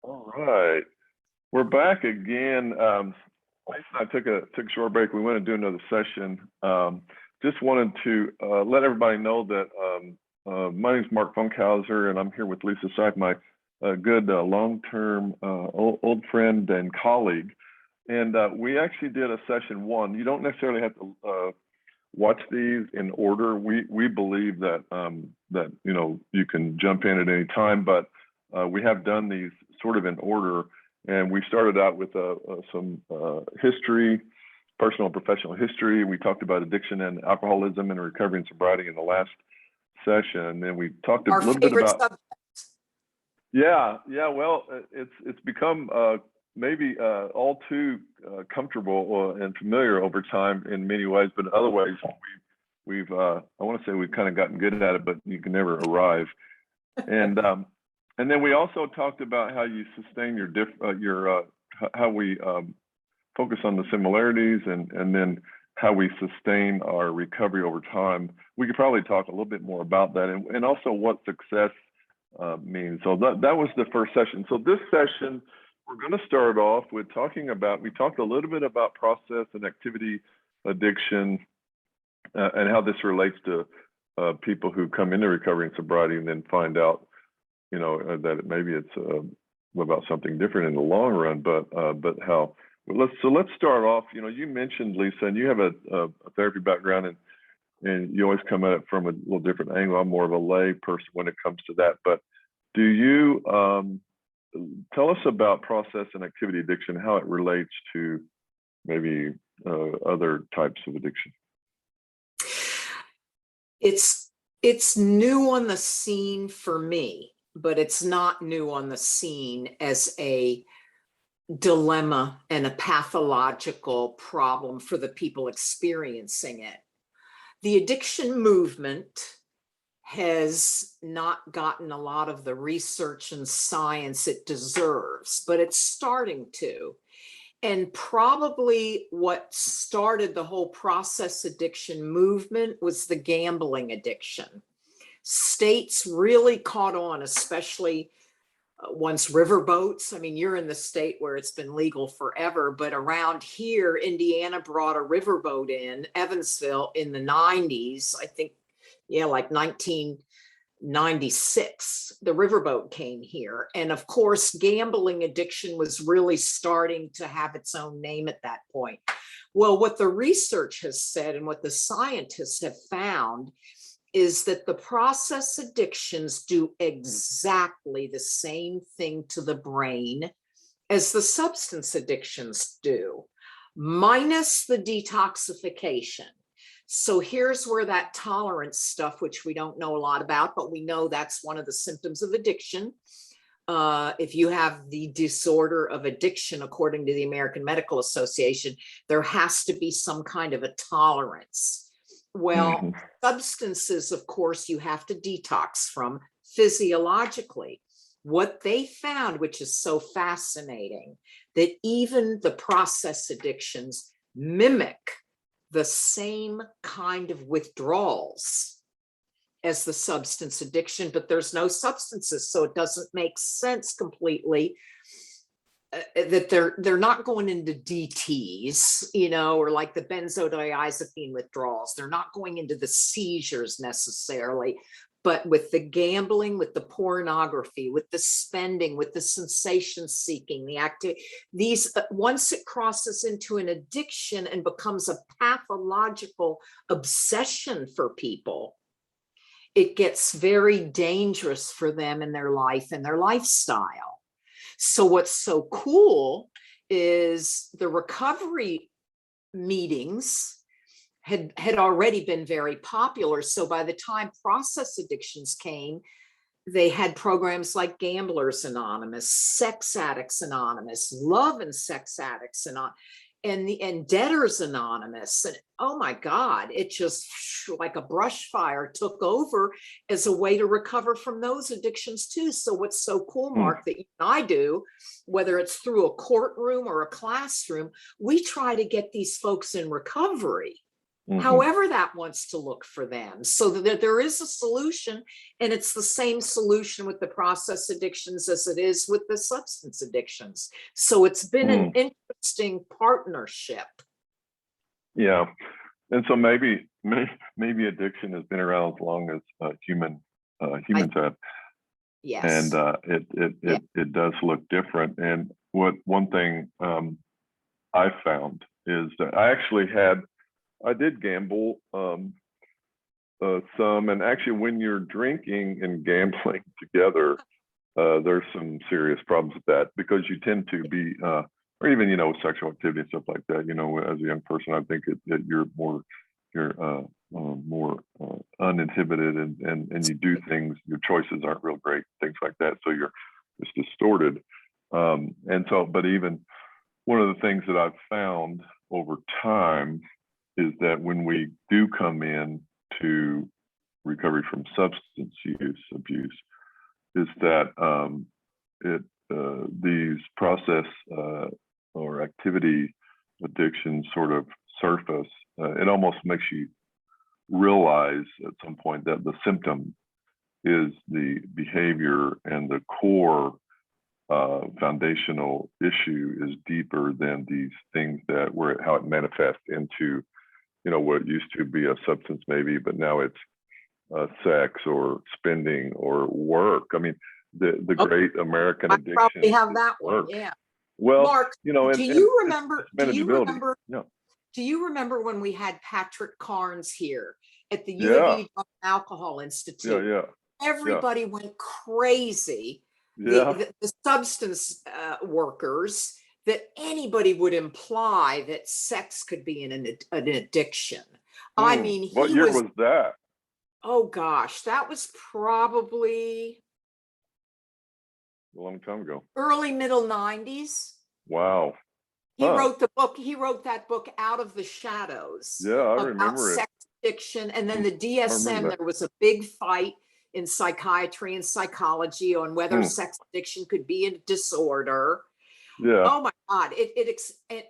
All right, we're back again. Lisa and I took a short break. We want to do another session. Just wanted to let everybody know that my name is Mark Funkhauser, and I'm here with Lisa Seif, my good long-term old friend and colleague. And we actually did a session one. You don't necessarily have to watch these in order. We believe that that you can jump in at any time, but we have done these sort of in order, and we started out with some history, personal and professional history. We talked about addiction and alcoholism and recovery and sobriety in the last session, and then we talked a Our little bit favorite about subject. yeah. Well, it's become maybe all too comfortable and familiar over time in many ways, but in other ways we've I want to say we've kind of gotten good at it, but you can never arrive. And then we also talked about how you sustain your how we focus on the similarities, and then how we sustain our recovery over time. We could probably talk a little bit more about that, and also what success means. So that was the first session. So this session, we're going to start off with we talked a little bit about process and activity addiction, and how this relates to people who come into recovery and sobriety and then find out, that maybe it's about something different in the long run, but how. Let's start off. You mentioned, Lisa, and you have a therapy background, and you always come at it from a little different angle. I'm more of a lay person when it comes to that. But do you tell us about process and activity addiction, how it relates to maybe other types of addiction? It's new on the scene for me, but it's not new on the scene as a dilemma and a pathological problem for the people experiencing it. The addiction movement has not gotten a lot of the research and science it deserves, but it's starting to. And probably what started the whole process addiction movement was the gambling addiction. States really caught on, especially once riverboats. I mean, you're in the state where it's been legal forever, but around here, Indiana brought a riverboat in Evansville in the 90s, I think, like 1996, the riverboat came here. And of course, gambling addiction was really starting to have its own name at that point. Well, what the research has said and what the scientists have found is that the process addictions do exactly the same thing to the brain as the substance addictions do, minus the detoxification. So here's where that tolerance stuff, which we don't know a lot about, but we know that's one of the symptoms of addiction. If you have the disorder of addiction, according to the American Medical Association, there has to be some kind of a tolerance. Well, substances, of course, you have to detox from physiologically. What they found, which is so fascinating, that even the process addictions mimic the same kind of withdrawals as the substance addiction, but there's no substances, so it doesn't make sense completely that they're not going into DTs, or like the benzodiazepine withdrawals. They're not going into the seizures necessarily, but with the gambling, with the pornography, with the spending, with the sensation seeking, the activity, these, once it crosses into an addiction and becomes a pathological obsession for people, it gets very dangerous for them in their life and their lifestyle. So what's so cool is the recovery meetings had already been very popular. So by the time process addictions came, they had programs like Gamblers Anonymous, Sex Addicts Anonymous, Love and Sex Addicts Anonymous, and Debtors Anonymous. And oh my God, it just like a brush fire took over as a way to recover from those addictions too. So what's so cool, Mark, that you and I do, whether it's through a courtroom or a classroom, we try to get these folks in recovery. however that wants to look for them, so that there is a solution, and it's the same solution with the process addictions as it is with the substance addictions. So it's been an interesting partnership. Yeah. And so maybe addiction has been around as long as humans have. Yes. And it does look different. And one thing I found is that I did gamble some, and actually when you're drinking and gambling together, there's some serious problems with that, because you tend to be or even sexual activity and stuff like that. As a young person, I think that you're more uninhibited, and you do things, your choices aren't real great, things like that, so it's distorted. And so, but even one of the things that I've found over time is that when we do come in to recovery from substance abuse, is that these process or activity addictions sort of surface. It almost makes you realize at some point that the symptom is the behavior, and the core foundational issue is deeper than these things how it manifests into what used to be a substance maybe, but now it's sex or spending or work. I mean, the great American addiction. Probably have that work. one, yeah. Well, Mark, do you remember? Yeah. Do you remember when we had Patrick Carnes here at the U of E Drug and Alcohol Institute? Yeah. Everybody went crazy. Yeah. The substance workers, that anybody would imply that sex could be an addiction. I mean, what year was that? Oh gosh, that was probably a long time ago. Early middle 90s. Wow. He wrote the book. He wrote that book, Out of the Shadows. Yeah, I remember sex addiction, and then the DSM. There was a big fight in psychiatry and psychology on whether sex addiction could be a disorder. Yeah. Oh my God!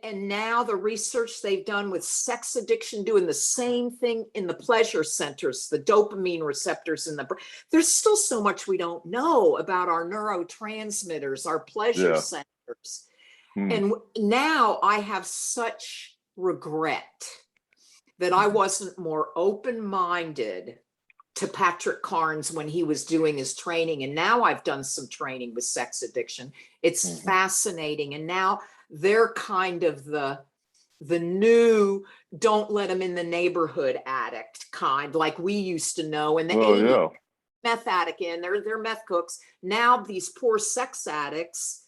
And now the research they've done with sex addiction, doing the same thing in the pleasure centers, the dopamine receptors in the brain. There's still so much we don't know about our neurotransmitters, our pleasure centers. And now I have such regret that I wasn't more open-minded to Patrick Carnes when he was doing his training. And now I've done some training with sex addiction. It's fascinating. And now they're kind of the new, don't let them in the neighborhood addict kind, like we used to know in the 80s. Meth addict in, they're meth cooks. Now these poor sex addicts,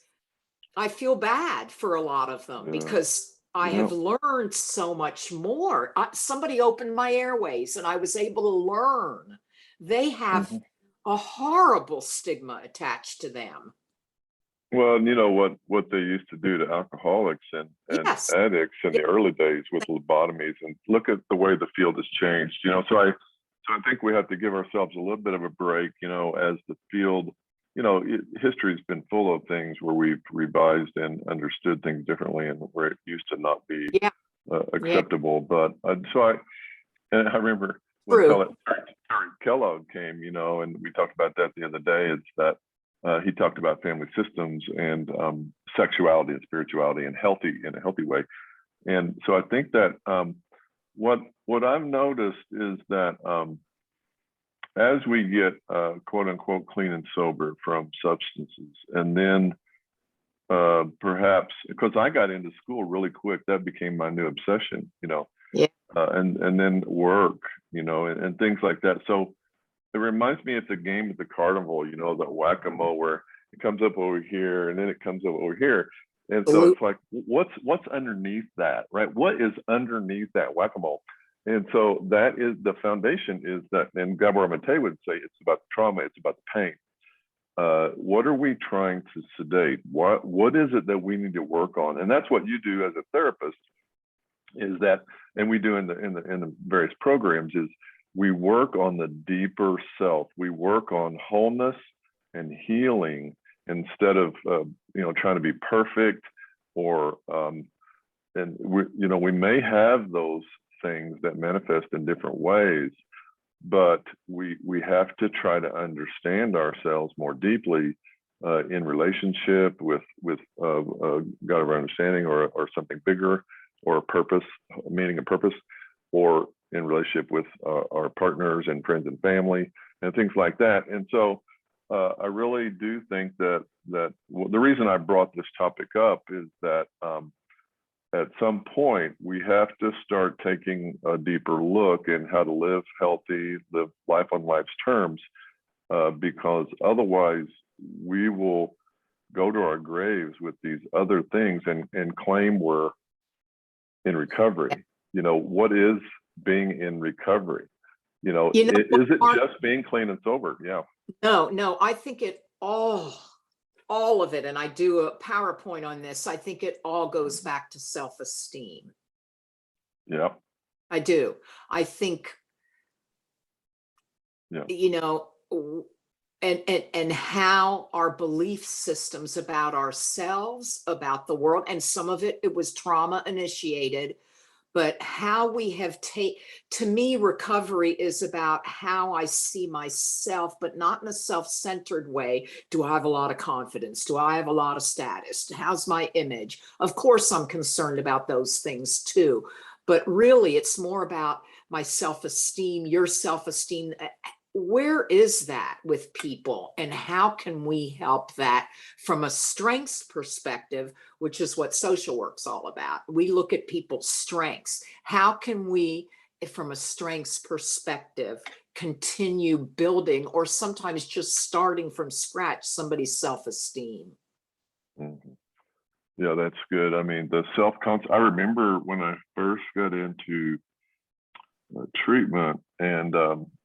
I feel bad for a lot of them because I have learned so much more. Somebody opened my airways and I was able to learn. They have a horrible stigma attached to them. Well, you know what they used to do to alcoholics and addicts in the early days with lobotomies, and look at the way the field has changed. So I think we have to give ourselves a little bit of a break, as the field. History's been full of things where we've revised and understood things differently, and where it used to not be acceptable. But I remember when Terry Kellogg came, and we talked about that the other day. It's that he talked about family systems and sexuality and spirituality and in a healthy way. And so I think that what I've noticed is that as we get quote unquote clean and sober from substances, and then perhaps because I got into school really quick, that became my new obsession, and then work, and things like that. So it reminds me of the game at the carnival, the whack-a-mole, where it comes up over here and then it comes up over here. And so it's like, what's underneath that, right? What is underneath that whack-a-mole? And so that is the foundation, is that, and Gabor Mate would say, it's about the trauma, it's about the pain. What are we trying to sedate? What is it that we need to work on? And that's what you do as a therapist, is that, and we do in the various programs, is we work on the deeper self. We work on wholeness and healing instead of trying to be perfect, or and we may have those things that manifest in different ways, but we have to try to understand ourselves more deeply in relationship with God of our understanding, or something bigger, or a purpose, meaning a purpose, or in relationship with our partners and friends and family and things like that. And so I really do think that the reason I brought this topic up is that at some point we have to start taking a deeper look in how to live healthy, live life on life's terms, because otherwise we will go to our graves with these other things and claim we're in recovery. You know, what is being in recovery? You know, You know is what, it Mark? just being clean and sober? Yeah. No, I think it all of it, and I do a PowerPoint on this, I think it all goes back to self-esteem. Yeah. I do. I think, Yeah. you know, and how our belief systems about ourselves, about the world, and some of it was trauma initiated, but how we have to me, recovery is about how I see myself, but not in a self-centered way. Do I have a lot of confidence? Do I have a lot of status? How's my image? Of course, I'm concerned about those things too, but really it's more about my self-esteem, your self-esteem. Where is that with people, and how can we help that from a strengths perspective, which is what social work's all about? We look at people's strengths. How can we, from a strengths perspective, continue building, or sometimes just starting from scratch, somebody's self-esteem? Mhm. Yeah, that's good. I mean, the I remember when I first got into treatment, and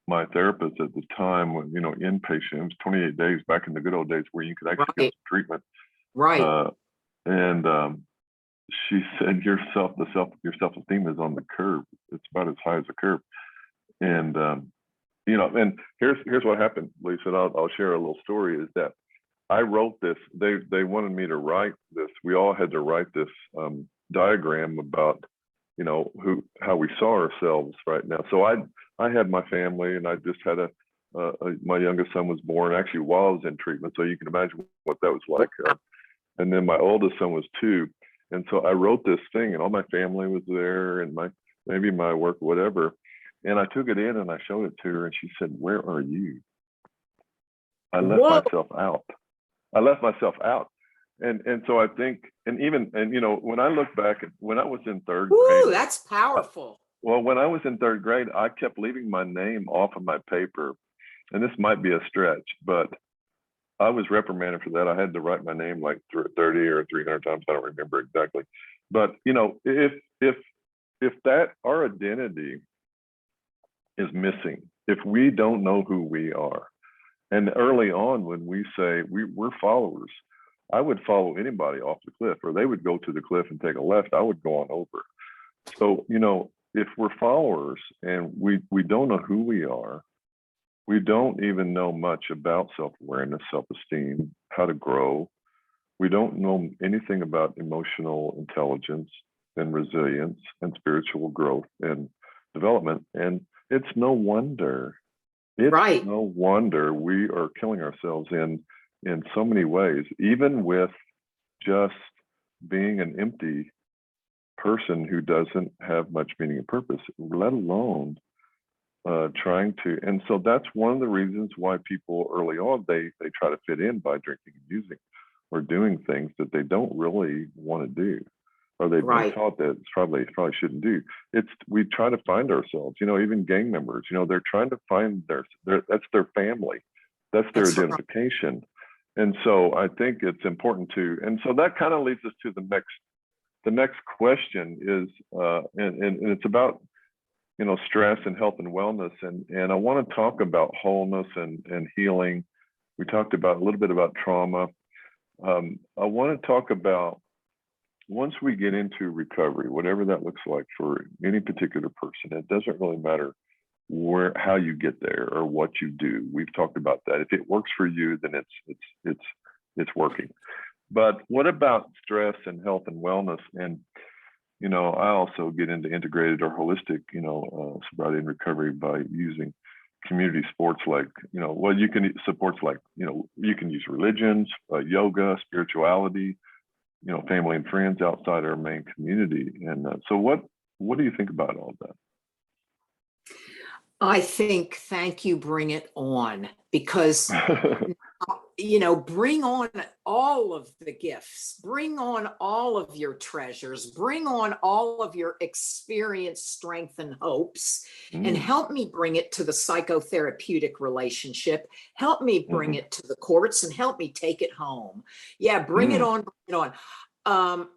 my therapist at the time, when, you know, inpatient, it was 28 days back in the good old days where you could actually get Right, some treatment. right, And she said, your self-esteem is on the curve. It's about as high as a curve. And you know, and here's what happened, Lisa. And I'll share a little story. Is that I wrote this. They wanted me to write this. We all had to write this diagram about, you know, how we saw ourselves right now. So I had my family, and I just had my youngest son was born actually while I was in treatment. So you can imagine what that was like. And then my oldest son was 2. And so I wrote this thing, and all my family was there, and maybe my work, whatever. And I took it in and I showed it to her, and she said, "Where are you?" I left whoa, myself out. I left myself out. And so I think, and you know, when I look back at when I was in 3rd grade, woo, that's powerful. well, when I was in 3rd grade, I kept leaving my name off of my paper. And this might be a stretch, but I was reprimanded for that. I had to write my name like 30 or 300 times. I don't remember exactly. But, you know, if that our identity is missing, if we don't know who we are, and early on when we say we're followers, I would follow anybody off the cliff, or they would go to the cliff and take a left. I would go on over. So, you know, if we're followers and we don't know who we are, we don't even know much about self-awareness, self-esteem, how to grow. We don't know anything about emotional intelligence and resilience and spiritual growth and development. And it's no wonder, Right, we are killing ourselves in so many ways, even with just being an empty person who doesn't have much meaning and purpose, let alone trying to. And so that's one of the reasons why people early on, they try to fit in by drinking and using, or doing things that they don't really want to do, or they've been right. taught that probably shouldn't do. We try to find ourselves. You know, even gang members, you know, they're trying to find that's their family, that's their That's right. identification. And so I think it's important to, and so that kind of leads us to the next question is, and it's about, you know, stress and health and wellness. And I want to talk about wholeness and healing. We talked about a little bit about trauma. I want to talk about, once we get into recovery, whatever that looks like for any particular person, it doesn't really matter how you get there or what you do. We've talked about that. If it works for you, then it's working. But what about stress and health and wellness? And I also get into integrated or holistic, sobriety and recovery by using community sports like, you can supports like, you can use religions, yoga, spirituality, family and friends outside our main community. And so what do you think about all of I think, thank you, bring it on, because that? bring on all of the gifts, bring on all of your treasures, bring on all of your experience, strength, and hopes, and Mm, help me bring it to the psychotherapeutic relationship. Help me bring mhm, it to the courts and help me take it home. Yeah, bring it mm, on, bring it on.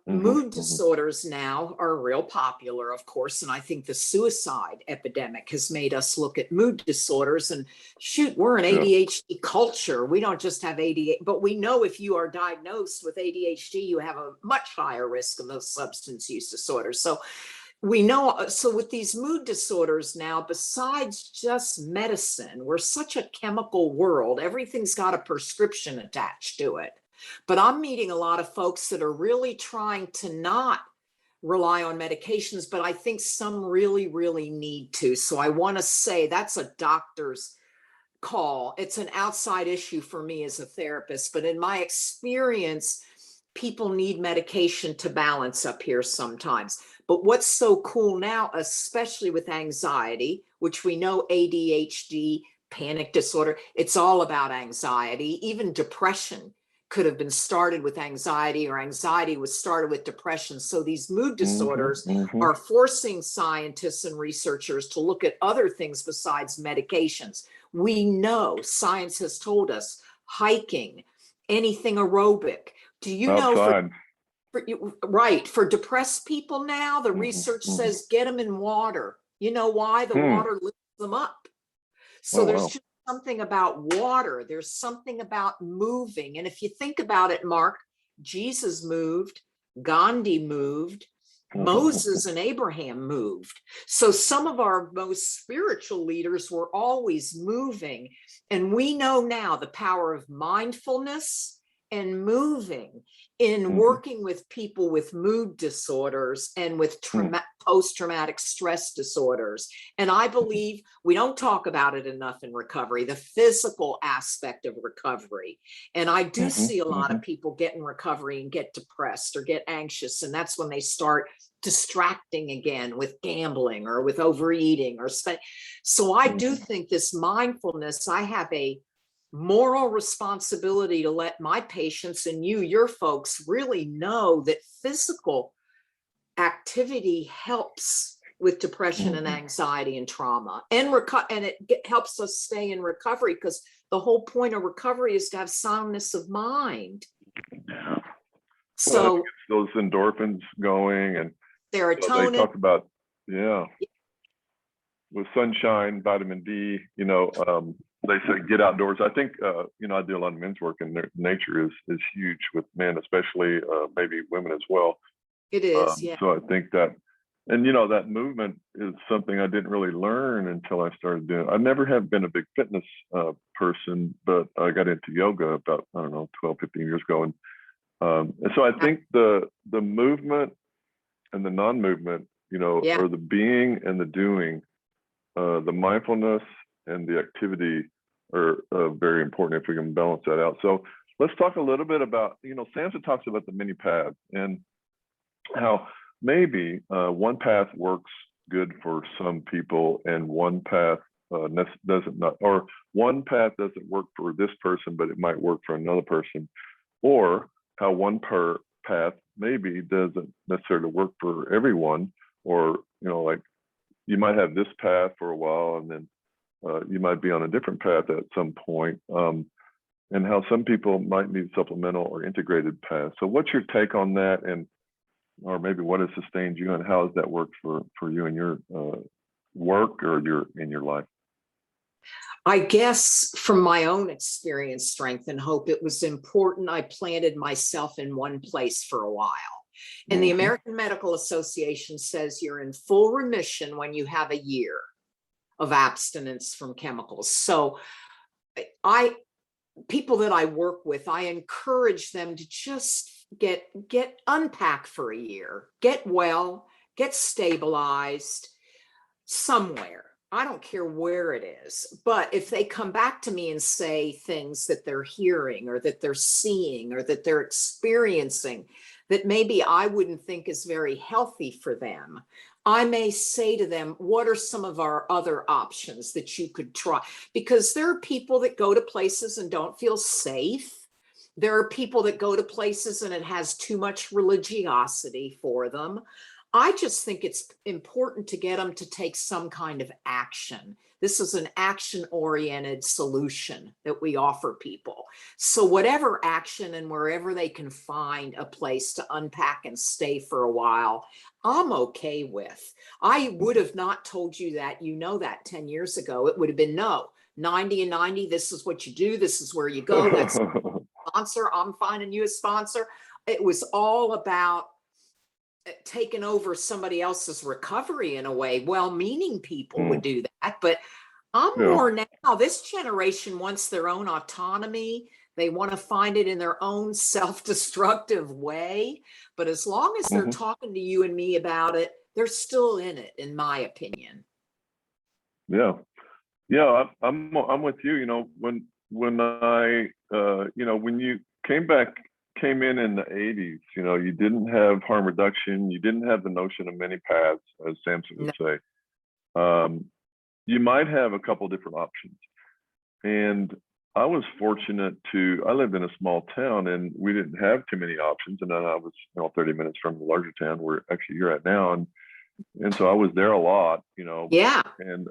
mhm, Mood mhm, disorders now are real popular, of course, and I think the suicide epidemic has made us look at mood disorders. And shoot, we're an yeah. ADHD culture. We don't just have ADHD, but we know if you are diagnosed with ADHD, you have a much higher risk of those substance use disorders. So we know, so with these mood disorders now, besides just medicine, we're such a chemical world, everything's got a prescription attached to it. But I'm meeting a lot of folks that are really trying to not rely on medications, but I think some really, really need to. So I want to say that's a doctor's call. It's an outside issue for me as a therapist, but in my experience, people need medication to balance up here sometimes. But what's so cool now, especially with anxiety, which we know ADHD, panic disorder, it's all about anxiety. Even depression could have been started with anxiety, or anxiety was started with depression. So these mood Mhm, disorders mhm, are forcing scientists and researchers to look at other things besides medications. We know, science has told us, hiking, anything aerobic. Do you know outside. right, for depressed people now, the Mhm, research mhm, says get them in water. You know why? The mm. water lifts them up. Oh So there's wow. just something about water. There's something about moving. And if you think about it, Mark, Jesus moved, Gandhi moved, Moses and Abraham moved. So some of our most spiritual leaders were always moving. And we know now the power of mindfulness and moving in Mhm, working with people with mood disorders and with mm, post-traumatic stress disorders. And I mhm, believe we don't talk about it enough in recovery, the physical aspect of recovery. And I do mhm, see a lot of mhm, people get in recovery and get depressed or get anxious. And that's when they start distracting again with gambling or with overeating or spend. So I do mhm. think this mindfulness, I have a moral responsibility to let my patients and your folks really know that physical activity helps with depression and Mhm. anxiety and trauma, and helps us stay in recovery, because the whole point of recovery is to have soundness of mind. Yeah. Well, it So gets those endorphins going, and they serotonin. talk about, yeah, with sunshine, vitamin D. They say get outdoors. I think, I do a lot of men's work, and nature is huge with men, especially maybe women as well. It is, yeah. So I think that, and that movement is something I didn't really learn until I started doing. I never have been a big fitness person, but I got into yoga about, I don't know, 12, 15 years ago, and so I think the movement and the non-movement, Yeah. or the being and the doing, the mindfulness and the activity are very important if we can balance that out. So let's talk a little bit about, Samson talks about the many paths and how maybe one path works good for some people and one path doesn't not, or one path doesn't work for this person, but it might work for another person, or how path maybe doesn't necessarily work for everyone, or like you might have this path for a while and then you might be on a different path at some point, and how some people might need supplemental or integrated paths. So what's your take on that, and or maybe what has sustained you, and how has that worked for you in your work or in your life? I guess from my own experience, strength, and hope, it was important I planted myself in one place for a while. And the Mm-hmm. American Medical Association says you're in full remission when you have a year of abstinence from chemicals. So I people that I work with, I encourage them to just get unpack for a year, get well, get stabilized somewhere. I don't care where it is, but if they come back to me and say things that they're hearing or that they're seeing or that they're experiencing that maybe I wouldn't think is very healthy for them, I may say to them, what are some of our other options that you could try? Because there are people that go to places and don't feel safe. There are people that go to places and it has too much religiosity for them. I just think it's important to get them to take some kind of action. This is an action-oriented solution that we offer people. So whatever action and wherever they can find a place to unpack and stay for a while, I'm okay with. I would have not told you that, you know, that 10 years ago. It would have been no, 90 and 90, this is what you do, this is where you go, that's sponsor, I'm finding you a sponsor. It was all about taking over somebody else's recovery in a way. Well-meaning people would do that, but I'm Yeah. more now, this generation wants their own autonomy. They want to find it in their own self-destructive way. But as long as they're Mhm. talking to you and me about it, they're still in it, in my opinion. Yeah. Yeah, I'm with you. You know, when I you know, when you came in the 80s, you know, you didn't have harm reduction, you didn't have the notion of many paths, as Samson would say. You might have a couple different options. And I was fortunate I lived in a small town and we didn't have too many options. And then I was, you know, 30 minutes from the larger town where actually you're at now. And so I was there a lot, you know. Yeah.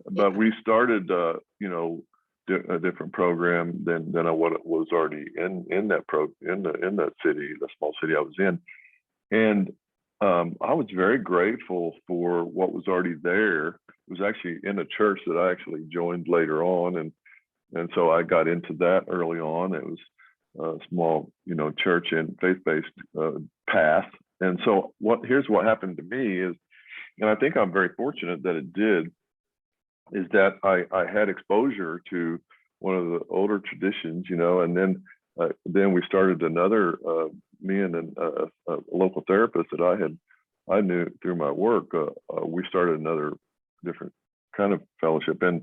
But we started, you know, a different program than what was already in that city, the small city I was in. And I was very grateful for what was already there. It was actually in a church that I actually joined later on, and so I got into that early on. It was a small, you know, church and faith-based path. And so here's what happened to me is, and I think I'm very fortunate that it did, is that I had exposure to one of the older traditions, you know, and then we started another, me and a local therapist that I knew through my work, we started another different kind of fellowship. And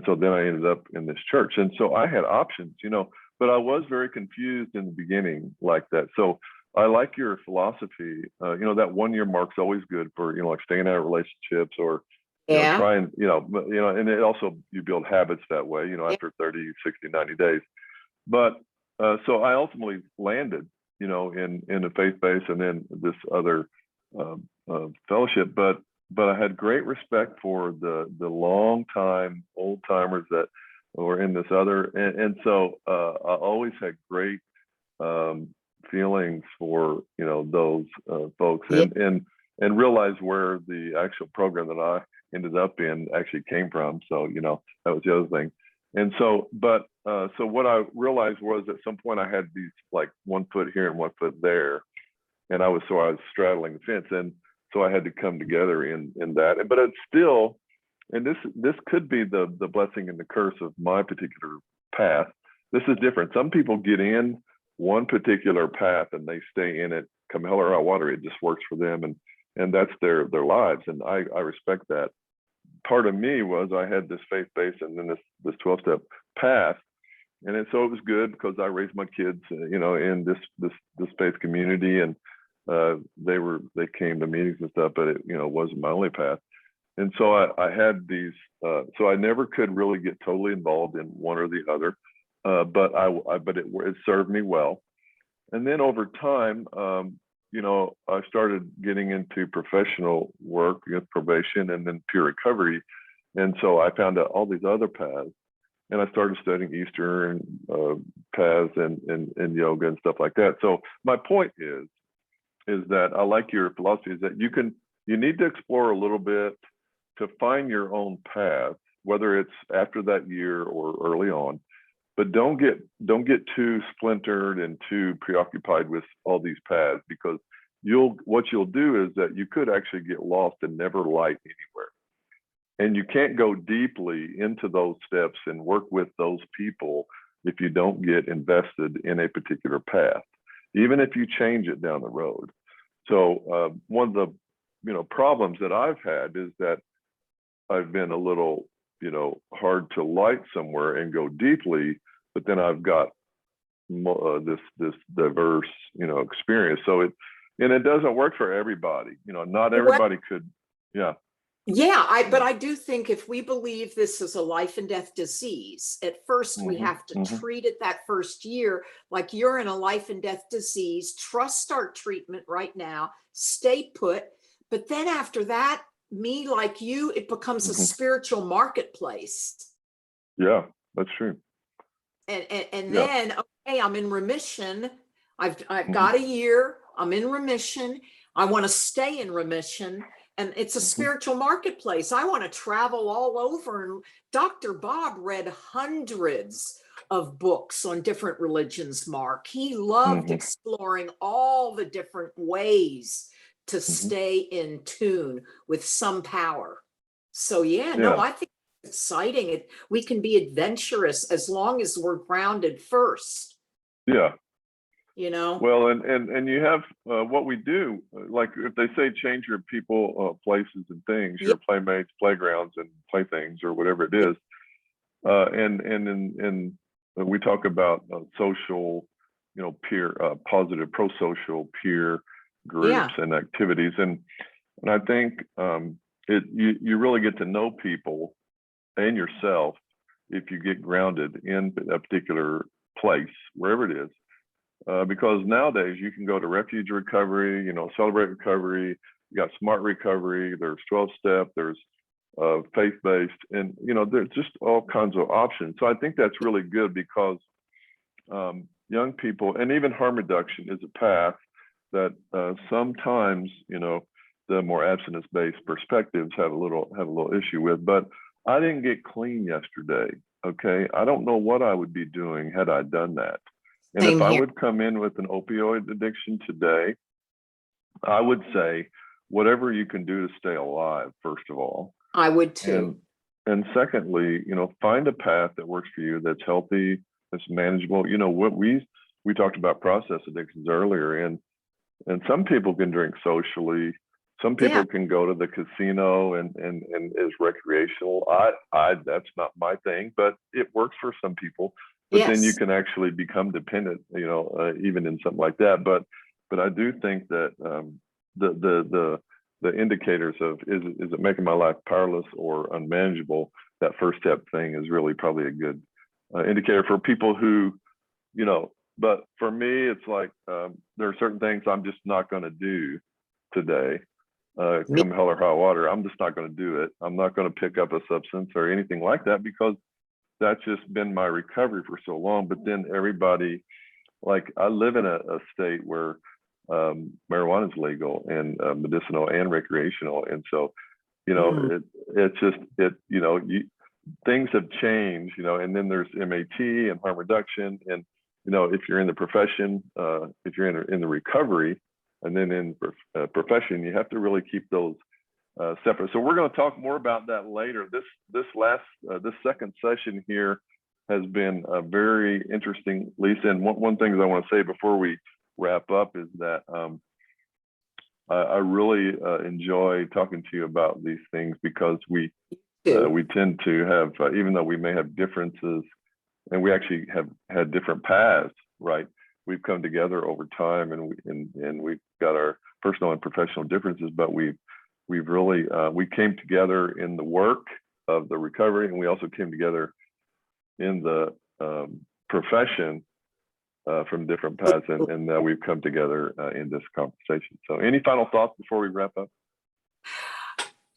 so then I ended up in this church. And so I had options, you know, but I was very confused in the beginning like that. So I like your philosophy. You know, that 1 year mark's always good for, you know, like staying out of relationships or, you know, trying, you know, and it also, you build habits that way, you know, after 30, 60, 90 days. But so I ultimately landed, you know, in a faith base and then this other fellowship. But I had great respect for the long time old timers that were in this other. And so I always had great feelings for, you know, those folks and realized where the actual program that I ended up in actually came from. So, you know, that was the other thing. And so, but so what I realized was at some point I had these like 1 foot here and 1 foot there, and I was straddling the fence, and so I had to come together in that. But it's still, and this could be the blessing and the curse of my particular path. This is different. Some people get in one particular path and they stay in it, come hell or high water. It just works for them, and that's their lives, and I respect that. Part of me was I had this faith base and then this 12-step path, and so it was good because I raised my kids, you know, in this faith community, and they came to meetings and stuff, but it, you know, wasn't my only path. And so I had these, so I never could really get totally involved in one or the other, but it served me well. And then over time, you know, I started getting into professional work with probation and then peer recovery. And so I found out all these other paths, and I started studying Eastern paths and yoga and stuff like that. So my point is that I like your philosophy, is that you need to explore a little bit to find your own path, whether it's after that year or early on. But don't get too splintered and too preoccupied with all these paths, because what you'll do is that you could actually get lost and never light anywhere. And you can't go deeply into those steps and work with those people if you don't get invested in a particular path, even if you change it down the road. So one of the problems that I've had is that I've been a little, hard to light somewhere and go deeply, but then I've got this diverse, experience. So it doesn't work for everybody. Not everybody could. Yeah. Yeah, but I do think if we believe this is a life and death disease, at first we have to treat it that first year like you're in a life and death disease. Trust our treatment right now, stay put. But then after that, me like you, it becomes a spiritual marketplace. Yeah, that's true. And then, okay, I'm in remission. I've got a year. I'm in remission. I want to stay in remission. And it's a spiritual marketplace. I want to travel all over. And Dr. Bob read hundreds of books on different religions, Mark. He loved exploring all the different ways to stay in tune with some power. So no, I think it's exciting. We can be adventurous as long as we're grounded first. Yeah. Well, and you have what we do, like if they say change your people, places and things, your playmates, playgrounds and playthings or whatever it is. And we talk about social, peer, positive pro-social peer groups and activities. And I think you really get to know people and yourself if you get grounded in a particular place, wherever it is. Because nowadays you can go to Refuge Recovery, Celebrate Recovery, you got Smart Recovery, there's 12-step, there's faith-based, and there's just all kinds of options. So I think that's really good because young people, and even harm reduction is a path that sometimes the more abstinence-based perspectives have a little issue with. But I didn't get clean yesterday. Okay, I don't know what I would be doing had I done that. And if I would come in with an opioid addiction today, I would say, whatever you can do to stay alive, first of all. I would too. And secondly, find a path that works for you, that's healthy, that's manageable. What we talked about process addictions earlier, and some people can drink socially. Some people can go to the casino and is recreational. I that's not my thing, but it works for some people. But then you can actually become dependent, even in something like that. But I do think that the indicators of is it making my life powerless or unmanageable, that first step thing is really probably a good indicator for people who, but for me, it's like there are certain things I'm just not going to do today. Come hell or high water, I'm just not going to do it. I'm not going to pick up a substance or anything like that because that's just been my recovery for so long. But then everybody, like I live in a state where marijuana is legal and medicinal and recreational. And so, things have changed, and then there's MAT and harm reduction. And, if you're in the profession, if you're in the recovery and then in profession, you have to really keep those separate. So we're going to talk more about that later. This second session here has been very interesting, Lisa. And one thing that I want to say before we wrap up is that I really enjoy talking to you about these things because we tend to have, even though we may have differences, and we actually have had different paths, right? We've come together over time, and we've got our personal and professional differences, but we've really we came together in the work of the recovery, and we also came together in the profession from different paths, and we've come together in this conversation. So any final thoughts before we wrap up?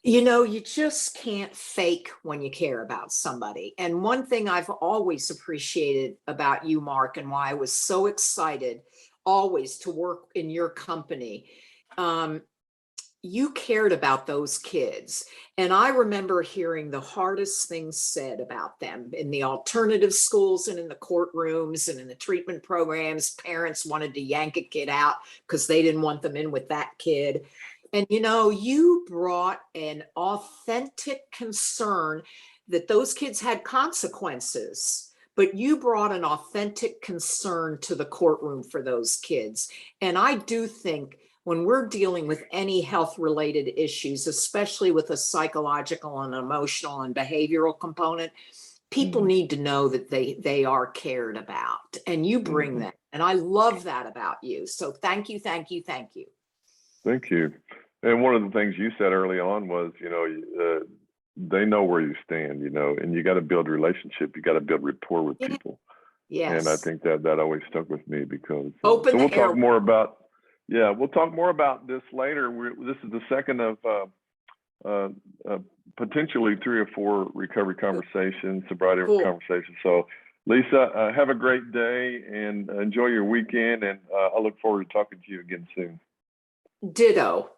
You just can't fake when you care about somebody. And one thing I've always appreciated about you, Mark, and why I was so excited always to work in your company, you cared about those kids. And I remember hearing the hardest things said about them in the alternative schools and in the courtrooms and in the treatment programs. Parents wanted to yank a kid out because they didn't want them in with that kid. And, you brought an authentic concern that those kids had consequences, but you brought an authentic concern to the courtroom for those kids. And I do think when we're dealing with any health related issues, especially with a psychological and emotional and behavioral component, people Mhm. need to know that they are cared about, and you bring Mhm. that. And I love that about you. So thank you, thank you, thank you. Thank you. And one of the things you said early on was, they know where you stand, and you got to build a relationship. You got to build rapport with Yeah. people. And I Yes. think that always stuck with me because, Open so we'll the talk air. more about, yeah, we'll talk more about this later. This is the second of uh, uh, potentially 3 or 4 recovery conversations, sobriety Cool. conversations. So, Lisa, have a great day and enjoy your weekend. And I look forward to talking to you again soon. Ditto.